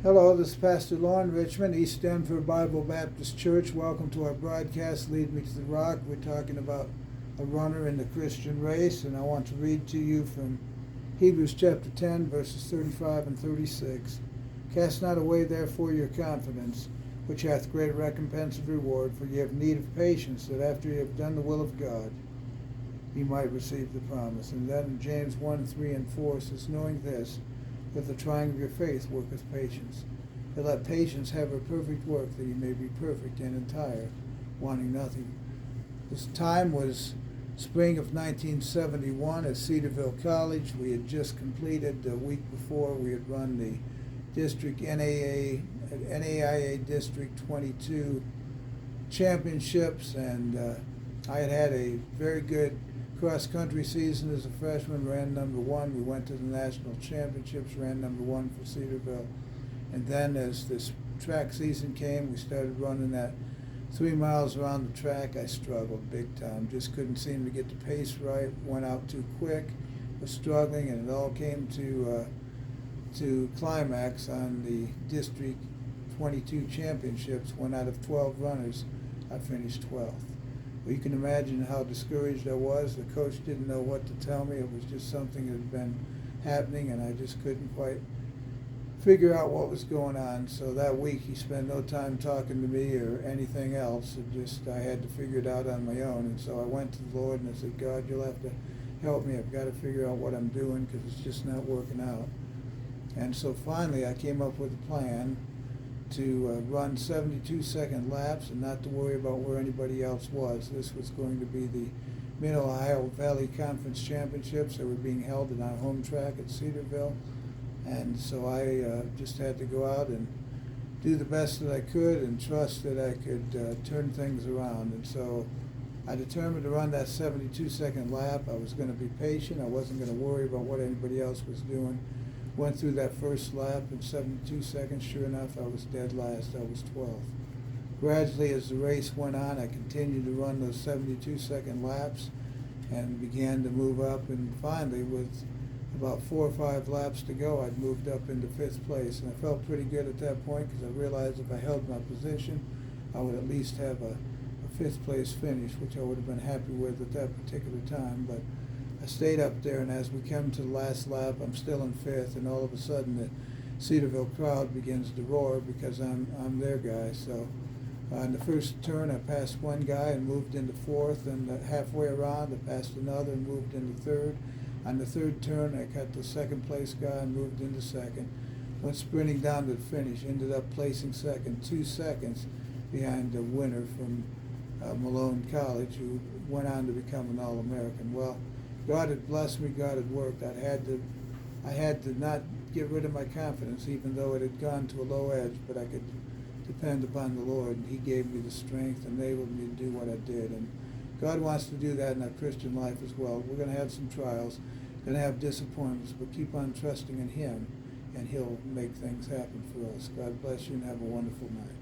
Hello, this is Pastor Lauren Richmond, East Denver Bible Baptist Church. Welcome to our broadcast, Lead Me to the Rock. We're talking about a runner in the Christian race, and I want to read to you from Hebrews chapter 10, verses 35 and 36. Cast not away therefore your confidence, which hath great recompense of reward, for ye have need of patience, that after ye have done the will of God, ye might receive the promise. And then in James 1, 3 and 4 says, knowing this, that the trying of your faith worketh patience. But let patience have her perfect work, that ye may be perfect and entire, wanting nothing. This time was spring of 1971 at Cedarville College. We had just completed a week before. We had run the District NAIA District 22 championships, and I had a very good cross-country season as a freshman, ran number one. We went to the national championships, ran number one for Cedarville. And then as this track season came, we started running that 3 miles around the track. I struggled big time, just couldn't seem to get the pace right, went out too quick, was struggling, and it all came to climax on the District 22 championships. When out of 12 runners, I finished 12th. Well, you can imagine how discouraged I was. The coach didn't know what to tell me. It was just something that had been happening, and I just couldn't quite figure out what was going on. So that week he spent no time talking to me or anything else. I had to figure it out on my own. And so I went to the Lord and I said, God, you'll have to help me. I've got to figure out what I'm doing because it's just not working out. And so finally I came up with a plan to run 72-second laps and not to worry about where anybody else was. This was going to be the Mid-Ohio Valley Conference Championships that were being held in our home track at Cedarville. And so I just had to go out and do the best that I could and trust that I could turn things around. And so I determined to run that 72-second lap. I was going to be patient. I wasn't going to worry about what anybody else was doing. Went through that first lap in 72 seconds. Sure enough, I was dead last. I was 12th. Gradually, as the race went on, I continued to run those 72-second laps and began to move up. And finally, with about 4 or 5 laps to go, I'd moved up into 5th place. And I felt pretty good at that point because I realized if I held my position, I would at least have a 5th place finish, which I would have been happy with at that particular time. But I stayed up there, and as we come to the last lap, I'm still in 5th, and all of a sudden the Cedarville crowd begins to roar because I'm their guy. So in the first turn, I passed one guy and moved into 4th, and halfway around, I passed another and moved into 3rd. On the 3rd turn, I cut the 2nd place guy and moved into 2nd. Went sprinting down to the finish, ended up placing 2nd, 2 seconds behind the winner from Malone College, who went on to become an All-American. Well, God had blessed me, God had worked. I had to not get rid of my confidence, even though it had gone to a low edge, but I could depend upon the Lord, and He gave me the strength and enabled me to do what I did. And God wants to do that in our Christian life as well. We're going to have some trials, going to have disappointments, but keep on trusting in Him, and He'll make things happen for us. God bless you, and have a wonderful night.